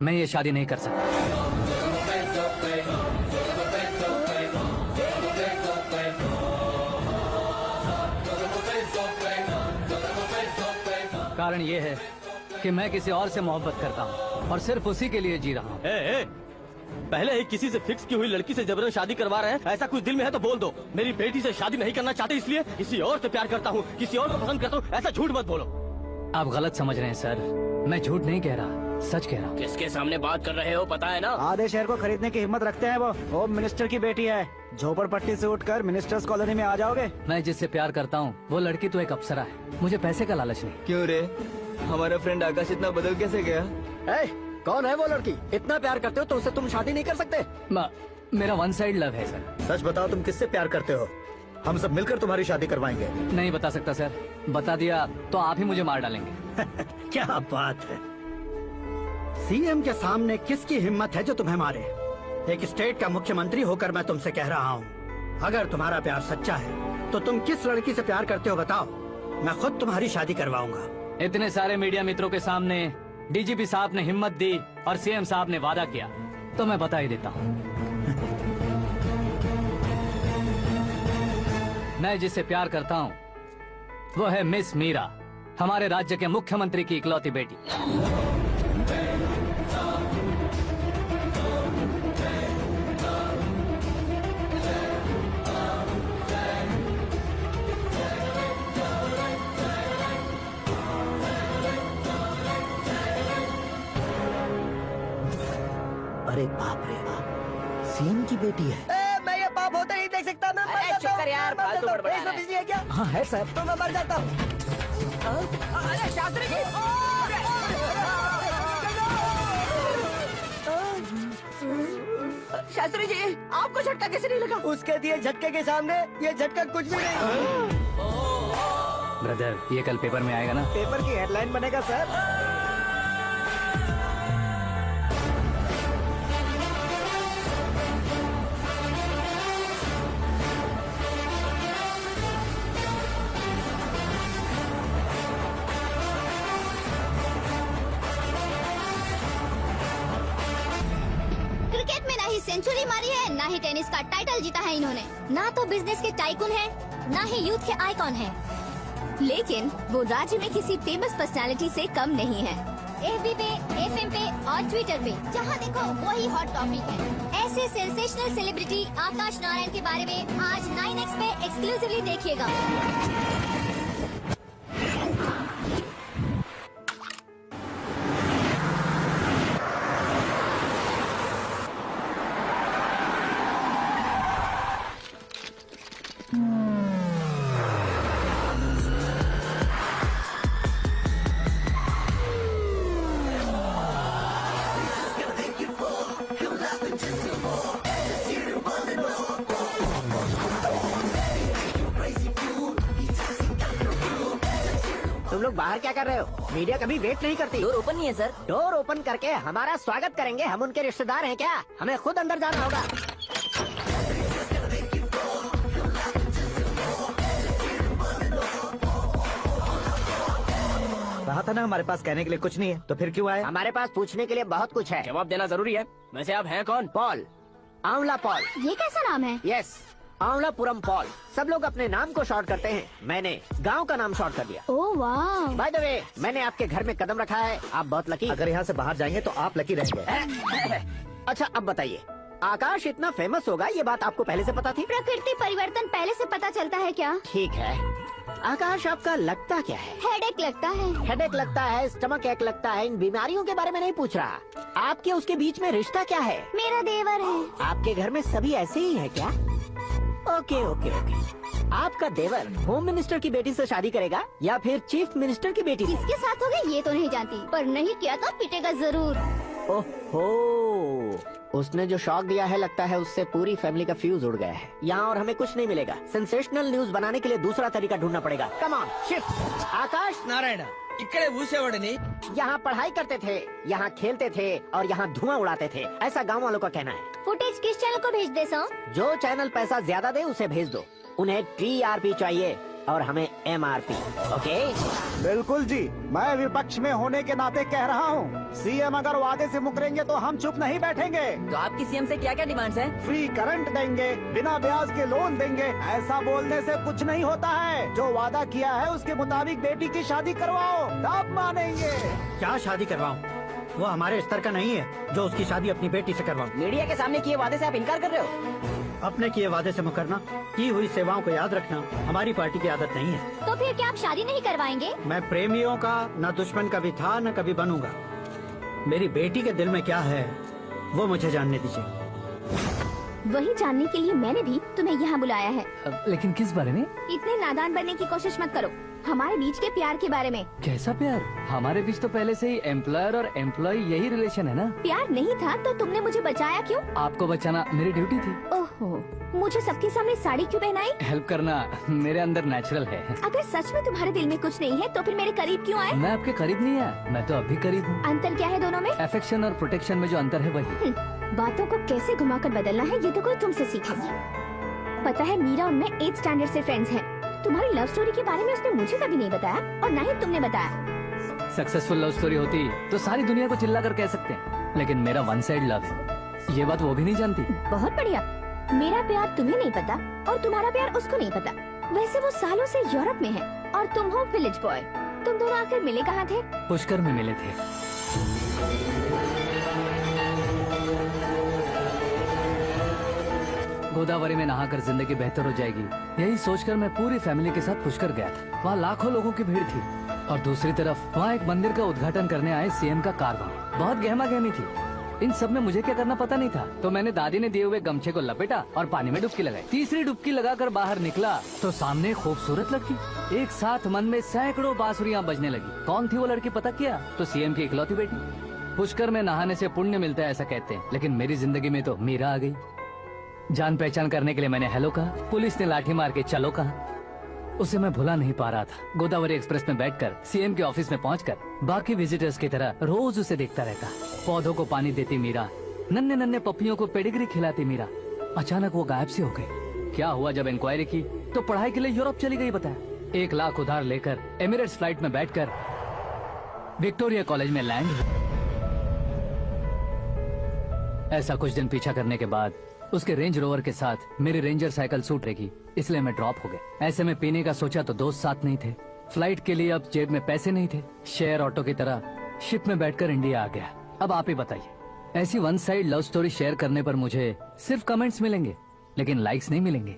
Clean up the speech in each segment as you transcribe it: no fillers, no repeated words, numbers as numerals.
मैं ये शादी नहीं कर सकता। कारण ये है कि मैं किसी और से मोहब्बत करता हूँ और सिर्फ उसी के लिए जी रहा हूँ। पहले ही किसी से फिक्स की हुई लड़की से जबरन शादी करवा रहे हैं। ऐसा कुछ दिल में है तो बोल दो। मेरी बेटी से शादी नहीं करना चाहते इसलिए किसी और से प्यार करता हूँ, किसी और को पसंद करता हूँ, ऐसा झूठ मत बोलो। आप गलत समझ रहे हैं सर, मैं झूठ नहीं कह रहा, सच कह रहा हूँ। किसके सामने बात कर रहे हो पता है ना? आधे शहर को खरीदने की हिम्मत रखते हैं वो होम मिनिस्टर की बेटी है। झोपड़पट्टी से उठकर मिनिस्टर्स कॉलोनी में आ जाओगे। मैं जिससे प्यार करता हूँ वो लड़की तो एक अप्सरा है, मुझे पैसे का लालच नहीं। क्यों रे, हमारा फ्रेंड आकाश इतना बदल कैसे गया? कौन है वो लड़की? इतना प्यार करते हो तो उससे तुम शादी नहीं कर सकते? मेरा वन साइड लव है सर। सच बताओ, तुम किससे प्यार करते हो? हम सब मिलकर तुम्हारी शादी करवाएंगे। नहीं बता सकता सर, बता दिया तो आप ही मुझे मार डालेंगे। क्या बात है, सीएम के सामने किसकी हिम्मत है जो तुम्हें मारे? एक स्टेट का मुख्यमंत्री होकर मैं तुमसे कह रहा हूँ, अगर तुम्हारा प्यार सच्चा है तो तुम किस लड़की से प्यार करते हो बताओ, मैं खुद तुम्हारी शादी करवाऊंगा। इतने सारे मीडिया मित्रों के सामने डीजीपी साहब ने हिम्मत दी और सीएम साहब ने वादा किया, तो मैं बता ही देता हूँ। मैं जिससे प्यार करता हूँ वो है मिस मीरा, हमारे राज्य के मुख्यमंत्री की इकलौती बेटी। अरे बाप रे बाप, सीएम की बेटी है। मैं ये पाप होते नहीं देख सकता। मैं मर जाता हूँ यार, फालतू बड़बड़ा रहा है। क्या? हाँ है सर, तो मैं मर जाता हूँ। अरे शास्त्री जी, शास्त्री जी, आपको झटका कैसे नहीं लगा? उसके दिए झटके के सामने ये झटका कुछ भी नहीं। ब्रदर, ये कल पेपर में आएगा ना? पेपर की हेडलाइन बनेगा सर। क्रिकेट में ना ही सेंचुरी मारी है, ना ही टेनिस का टाइटल जीता है इन्होंने, ना तो बिजनेस के टाइकून है, ना ही यूथ के आइकॉन है, लेकिन वो राज्य में किसी फेमस पर्सनालिटी से कम नहीं है। एफबी पे, एफएम पे और ट्विटर पे जहाँ देखो वही हॉट टॉपिक है। ऐसे सेंसेशनल सेलिब्रिटी आकाश नारायण के बारे में आज 9X पे एक्सक्लूसिवली देखिएगा। तुम लोग बाहर क्या कर रहे हो? मीडिया कभी वेट नहीं करती। डोर ओपन नहीं है सर। डोर ओपन करके हमारा स्वागत करेंगे, हम उनके रिश्तेदार हैं क्या? हमें खुद अंदर जाना होगा। कहा था ना हमारे पास कहने के लिए कुछ नहीं है, तो फिर क्यों आए? हमारे पास पूछने के लिए बहुत कुछ है। जवाब देना जरूरी है। वैसे आप हैं कौन? पॉल, आंवला पॉल। ये कैसा नाम है? Yes, Avalapuram Paul. सब लोग अपने नाम को शॉर्ट करते हैं, मैंने गांव का नाम शॉर्ट कर दिया। ओह वाह। बाय द वे, मैंने आपके घर में कदम रखा है, आप बहुत लकी। अगर यहाँ से बाहर जाएंगे तो आप लकी रहेंगे। अच्छा अब बताइए, आकाश इतना फेमस होगा ये बात आपको पहले से पता थी? प्रकृति परिवर्तन पहले से पता चलता है क्या? ठीक है, आकाश आपका लगता क्या है? हेडेक लगता है। हेडेक लगता है, स्टमक एक लगता है, इन बीमारियों के बारे में नहीं पूछ रहा। आपके उसके बीच में रिश्ता क्या है? मेरा देवर है। आपके घर में सभी ऐसे ही है क्या? Okay okay okay. आपका देवर होम मिनिस्टर की बेटी से शादी करेगा या फिर चीफ मिनिस्टर की बेटी से? किसके साथ होगा ये तो नहीं जानती, पर नहीं किया तो पिटेगा जरूर। ओहो, उसने जो शॉक दिया है लगता है उससे पूरी फैमिली का फ्यूज उड़ गया है। यहाँ और हमें कुछ नहीं मिलेगा, सेंसेशनल न्यूज बनाने के लिए दूसरा तरीका ढूंढना पड़ेगा। Come on shift. Akash Narayan इकड़े ऊसेवाड़नी यहाँ पढ़ाई करते थे, यहाँ खेलते थे और यहाँ धुआं उड़ाते थे, ऐसा गाँव वालों का कहना है। फुटेज किस चैनल को भेज दे सो? जो चैनल पैसा ज्यादा दे उसे भेज दो। उन्हें TRP चाहिए, और हमें MRP। ओके? बिल्कुल जी, मैं विपक्ष में होने के नाते कह रहा हूँ, सीएम अगर वादे से मुकरेंगे तो हम चुप नहीं बैठेंगे। तो आपकी सीएम से क्या क्या डिमांड्स हैं? फ्री करंट देंगे, बिना ब्याज के लोन देंगे। ऐसा बोलने से कुछ नहीं होता है। जो वादा किया है उसके मुताबिक बेटी की शादी करवाओ, तब मानेंगे। क्या शादी करवाऊं? वो हमारे स्तर का नहीं है जो उसकी शादी अपनी बेटी से करवाऊं। मीडिया के सामने किए वादे से आप इनकार कर रहे हो? अपने किए वादे से मुकरना, की हुई सेवाओं को याद रखना हमारी पार्टी की आदत नहीं है। तो फिर क्या आप शादी नहीं करवाएंगे? मैं प्रेमियों का न दुश्मन कभी था न कभी बनूंगा। मेरी बेटी के दिल में क्या है वो मुझे जानने दीजिए। वही जानने के लिए मैंने भी तुम्हें यहाँ बुलाया है। लेकिन किस बारे में? इतने नादान बनने की कोशिश मत करो। हमारे बीच के प्यार के बारे में। कैसा प्यार? हमारे बीच तो पहले से ही एम्प्लॉयर और एम्प्लॉय यही रिलेशन है ना। प्यार नहीं था तो तुमने मुझे बचाया क्यों? आपको बचाना मेरी ड्यूटी थी। ओहो, मुझे सबके सामने साड़ी क्यों पहनाई? हेल्प करना मेरे अंदर नेचुरल है। अगर सच में तुम्हारे दिल में कुछ नहीं है तो फिर मेरे करीब क्यों आए? मैं आपके करीब नहीं आया, मैं तो अभी करीब हूँ। अंतर क्या है दोनों में? अफेक्शन और प्रोटेक्शन में जो अंतर है वही। बातों को कैसे घुमाकर बदलना है ये तो कोई तुमसे सीखे। पता है मीरा और मैं 8th स्टैंडर्ड से फ्रेंड्स हैं। तुम्हारी लव स्टोरी के बारे में उसने मुझे कभी नहीं बताया और न ही तुमने बताया। सक्सेसफुल लव स्टोरी होती तो सारी दुनिया को चिल्ला कर कह सकते हैं, लेकिन मेरा वन साइड लव है। ये बात वो भी नहीं जानती। बहुत बढ़िया। मेरा प्यार तुम्हें नहीं पता और तुम्हारा प्यार उसको नहीं पता। वैसे वो सालों से यूरोप में है और तुम हो विलेज बॉय। तुम दोनों आखिर मिले कहाँ थे? पुष्कर में मिले थे। गोदावरी में नहाकर जिंदगी बेहतर हो जाएगी, यही सोचकर मैं पूरी फैमिली के साथ पुष्कर गया था। वहाँ लाखों लोगों की भीड़ थी और दूसरी तरफ वहाँ एक मंदिर का उद्घाटन करने आए सीएम का कारवां। बहुत गहमा गहमी थी। इन सब में मुझे क्या करना पता नहीं था, तो मैंने दादी ने दिए हुए गमछे को लपेटा और पानी में डुबकी लगाई। तीसरी डुबकी लगाकर बाहर निकला तो सामने खूबसूरत लड़की। एक साथ मन में सैकड़ों बांसुरियां बजने लगी। कौन थी वो लड़की पता किया? तो सीएम की इकलौती बेटी। पुष्कर में नहाने से पुण्य मिलता है ऐसा कहते हैं, लेकिन मेरी जिंदगी में तो मीरा आ गई। जान पहचान करने के लिए मैंने हेलो कहा, पुलिस ने लाठी मार के चलो कहा। उसे मैं भुला नहीं पा रहा था। गोदावरी एक्सप्रेस में बैठकर सीएम के ऑफिस में पहुंचकर बाकी विजिटर्स की तरह रोज उसे देखता रहता। पौधों को पानी देती मीरा, नन्हे नन्हे पपियों को पेडिग्री खिलाती मीरा। अचानक वो गायब सी हो गई। क्या हुआ? जब इंक्वायरी की तो पढ़ाई के लिए यूरोप चली गई। बताया 1 लाख उधार लेकर एमिरेट्स फ्लाइट में बैठकर विक्टोरिया कॉलेज में लैंड। ऐसा कुछ दिन पीछा करने के बाद उसके रेंज रोवर के साथ मेरी रेंजर साइकिल छूट रहेगी, इसलिए मैं ड्रॉप हो गया। ऐसे में पीने का सोचा तो दोस्त साथ नहीं थे। फ्लाइट के लिए अब जेब में पैसे नहीं थे। शेयर ऑटो की तरह शिप में बैठकर इंडिया आ गया। अब आप ही बताइए, ऐसी one side love story share करने पर मुझे सिर्फ कमेंट्स मिलेंगे, लेकिन लाइक्स नहीं मिलेंगे।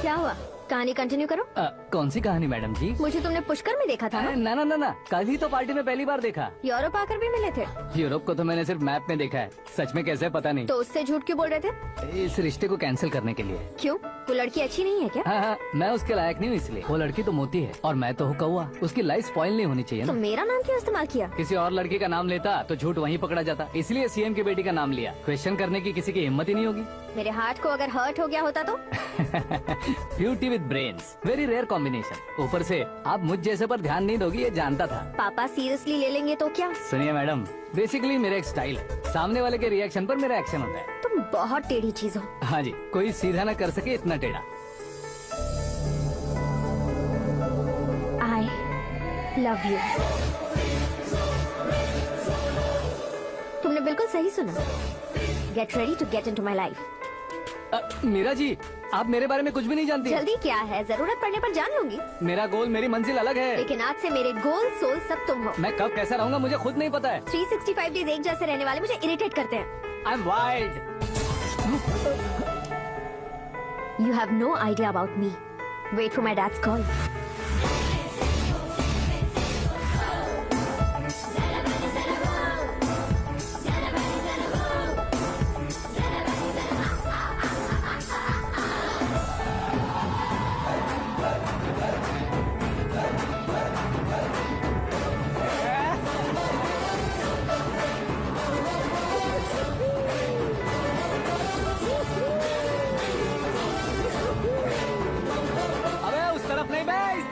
क्या हुआ? कहानी कंटिन्यू करो। कौन सी कहानी मैडम जी? मुझे तुमने पुष्कर में देखा था ना? ना, कल ही तो पार्टी में पहली बार देखा। यूरोप आकर भी मिले थे? यूरोप को तो मैंने सिर्फ मैप में देखा है, सच में कैसे पता नहीं। तो उससे झूठ क्यों बोल रहे थे? इस रिश्ते को कैंसिल करने के लिए। क्यों? वो लड़की अच्छी नहीं है क्या? हाँ, मैं उसके लायक नहीं हूँ इसलिए। वो लड़की तो मोती है और मैं तो हूँ कौवा। उसकी लाइफ स्पॉइल नहीं होनी चाहिए तो ना। मेरा नाम क्यों इस्तेमाल किया? किसी और लड़की का नाम लेता तो झूठ वहीं पकड़ा जाता, इसलिए सीएम की बेटी का नाम लिया। क्वेश्चन करने की किसी की हिम्मत ही नहीं होगी। मेरे हार्ट को अगर हर्ट हो गया होता तो? Beauty with brains, very rare combination. ऊपर से आप मुझ जैसे पर ध्यान नहीं दोगी ये जानता था। पापा सीरियसली ले लेंगे तो क्या? सुनिए मैडम, बेसिकली मेरा एक स्टाइल है, सामने वाले के रिएक्शन पर मेरा एक्शन होता है। तुम बहुत टेढ़ी चीज हो। हाँ जी, कोई सीधा न कर सके इतना टेढ़ा। I love you. तुमने बिल्कुल सही सुना। Get ready to get into my life. Meera ji, आप मेरे बारे में कुछ भी नहीं जानती। जल्दी क्या है, जरूरत पड़ने पर जान लूंगी। मेरा गोल, मेरी मंजिल अलग है। लेकिन आज से मेरे गोल सोल सब तुम हो। मैं कब कैसा रहूंगा मुझे खुद नहीं पता है। 365 डेज एक जैसे रहने वाले मुझे इरिटेट करते हैं। I am wild. You have no idea about me. Wait for my dad's call. अबे उस तरफ नहीं बे,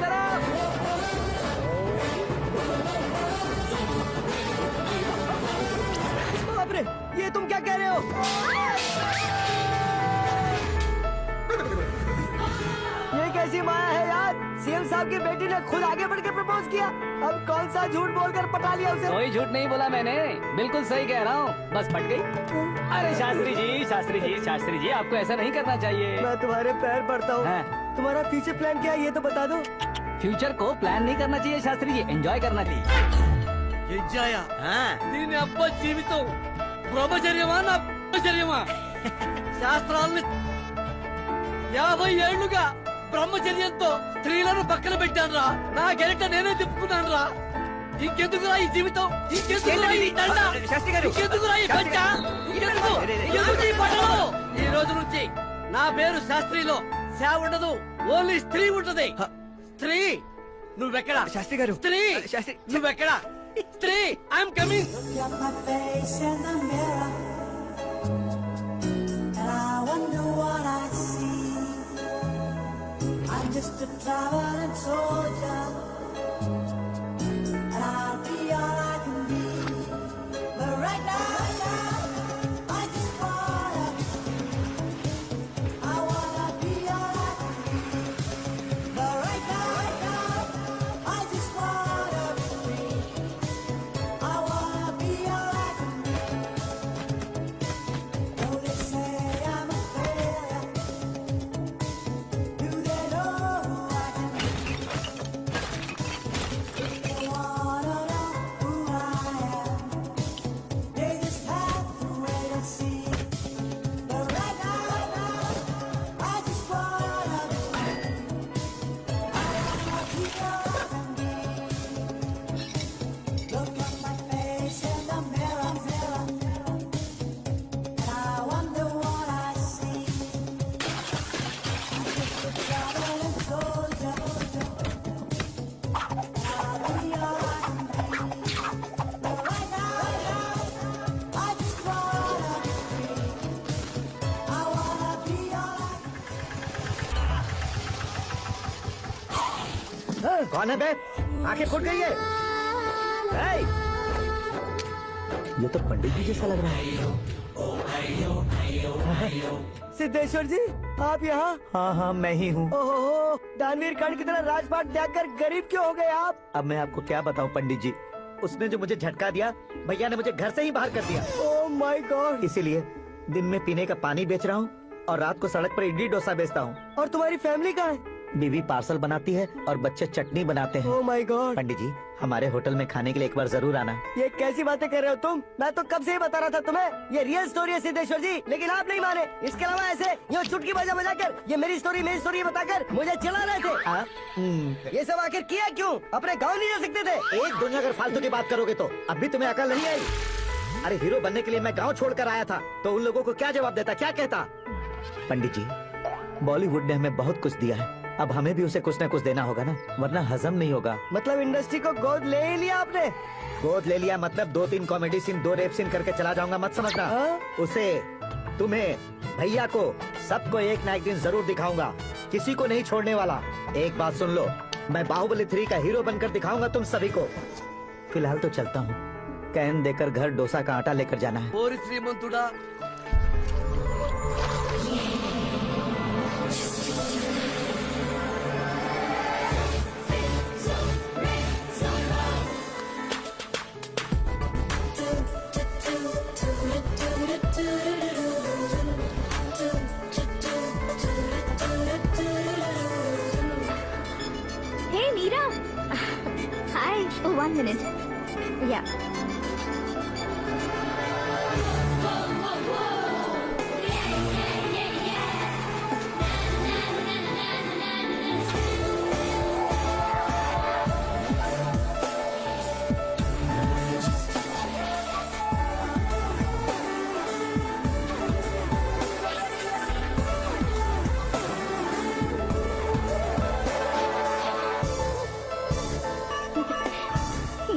की माया है यार। सीएम साहब की बेटी ने खुद आगे बढ़ के प्रपोज किया, अब कौन सा झूठ बोलकर पटा लिया उसे। कोई झूठ नहीं बोला मैंने, बिल्कुल सही कह रहा हूँ, बस फट गई। अरे शास्त्री जी, शास्त्री जी, शास्त्री जी, आपको ऐसा नहीं करना चाहिए। मैं तुम्हारे पैर पड़ता हूँ। हाँ। तुम्हारा फ्यूचर प्लान क्या है ये तो बता दो। फ्यूचर को प्लान नहीं करना चाहिए शास्त्री जी, एंजॉय करना चाहिए। దీని అబ్బా జీవితం బ్రహ్మచర్యమా నా బ్రహ్మచర్యమా శాస్త్రాలని 50 ఏళ్లుగా బ్రహ్మచర్యంతో స్త్రీలను పక్కన పెట్టానురా నా గెరిట నేనే తిప్పుకున్నాను రా ఇంకెందుకురా ఈ జీవితం ఇంకెందుకురా ఈ దండ ఇంకెందుకురా ఈ పంచ ఇంకెందుకు ఈ పట్టణం ఈ రోజు నుంచి నా పేరు శాస్త్రిలో సేవ ఉండదు ఓన్లీ స్త్రీ ఉంటది స్త్రీ నువ్వెక్కడా శాస్త్రి గారు స్త్రీ నువ్వెక్కడా స్త్రీ I'm coming Just a traveling soldier, and I'll be all I can be. But right now, I just wanna be all I can be. But right now, I just wanna be free. I wanna be all I can be. Though they say I'm a failure, do they know? कौन है बे? आंखें फूट गई है। hey! ये तो पंडित जी जैसा लग रहा है। सिद्धेश्वर जी आप यहाँ? हाँ हाँ मैं ही हूँ। ओहो, दानवीर खंड की तरह राजपाट त्याग कर गरीब क्यों हो गए आप? अब मैं आपको क्या बताऊँ पंडित जी, उसने जो मुझे झटका दिया, भैया ने मुझे घर से ही बाहर कर दिया। Oh my God. इसीलिए दिन में पीने का पानी बेच रहा हूँ और रात को सड़क पर इडली डोसा बेचता हूँ। और तुम्हारी फैमिली कहाँ है? बीवी पार्सल बनाती है और बच्चे चटनी बनाते हैं। Oh my God. पंडित जी हमारे होटल में खाने के लिए एक बार जरूर आना। ये कैसी बातें कर रहे हो तुम? मैं तो कब से ही बता रहा था तुम्हें, ये रियल स्टोरी है सिद्धेश्वर जी, लेकिन आप नहीं माने। इसके अलावा ऐसे ये चुटकी बजा बजा कर ये मेरी स्टोरी बताकर मुझे चला रहे थे। ये सब आखिर किया क्यों? अपने गाँव नहीं जा सकते थे? एक दुनिया अगर फालतू की बात करोगे तो अब भी तुम्हें अकल नहीं आई। अरे हीरो बनने के लिए मैं गाँव छोड़कर आया था तो उन लोगों को क्या जवाब देता, क्या कहता? पंडित जी बॉलीवुड ने हमें बहुत कुछ दिया है, अब हमें भी उसे कुछ न कुछ देना होगा ना, वरना हजम नहीं होगा। मतलब इंडस्ट्री को गोद ले ही लिया आपने? गोद ले लिया मतलब 2-3 कॉमेडी सीन 2 रेप सीन करके चला जाऊंगा मत समझना। उसे, तुम्हें, भैया को, सबको एक ना एक दिन जरूर दिखाऊंगा, किसी को नहीं छोड़ने वाला। एक बात सुन लो, मैं बाहुबली 3 का हीरो बनकर दिखाऊंगा तुम सभी को। फिलहाल तो चलता हूँ, कैन देकर घर डोसा का आटा लेकर जाना है। ఓరి శ్రీమంతుడా Hey Meera. Hi. Oh, 1 minute. Yeah.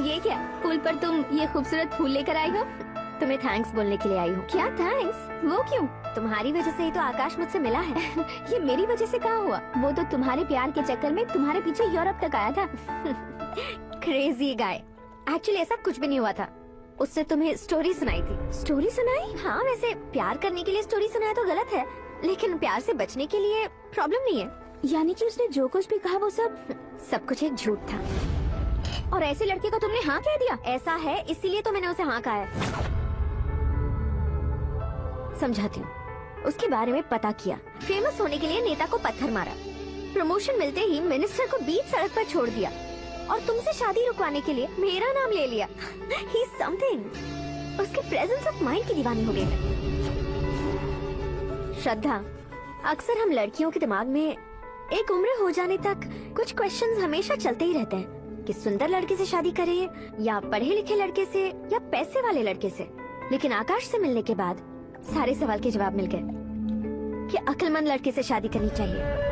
ये क्या पुल पर तुम ये खूबसूरत फूल लेकर आई हो? तुम्हें थैंक्स बोलने के लिए आई हूँ। क्या थैंक्स? वो क्यों? तुम्हारी वजह से ही तो आकाश मुझसे मिला है। ये मेरी वजह से कहाँ हुआ? वो तो तुम्हारे प्यार के चक्कर में तुम्हारे पीछे यूरोप तक आया था। Crazy guy. एक्चुअली ऐसा कुछ भी नहीं हुआ था, उसने तुम्हें स्टोरी सुनाई थी। स्टोरी सुनाई? हाँ, वैसे प्यार करने के लिए स्टोरी सुनाया तो गलत है, लेकिन प्यार से बचने के लिए प्रॉब्लम नहीं है। यानी कि उसने जो कुछ भी कहा वो सब कुछ एक झूठ था। और ऐसे लड़के को तुमने हाँ कह दिया? ऐसा है इसीलिए तो मैंने उसे हाँ कहा है। समझाती हूँ। उसके बारे में पता किया, फेमस होने के लिए नेता को पत्थर मारा, प्रमोशन मिलते ही मिनिस्टर को बीच सड़क पर छोड़ दिया और तुमसे शादी रुकवाने के लिए मेरा नाम ले लिया। He is something। उसके प्रेजेंस ऑफ माइंड की दीवानी हो गई। श्रद्धा, अक्सर हम लड़कियों के दिमाग में एक उम्र हो जाने तक कुछ क्वेश्चंस हमेशा चलते ही रहते हैं कि सुंदर लड़के से शादी करें या पढ़े लिखे लड़के से या पैसे वाले लड़के से। लेकिन आकाश से मिलने के बाद सारे सवाल के जवाब मिल गए कि अक्लमंद लड़के से शादी करनी चाहिए।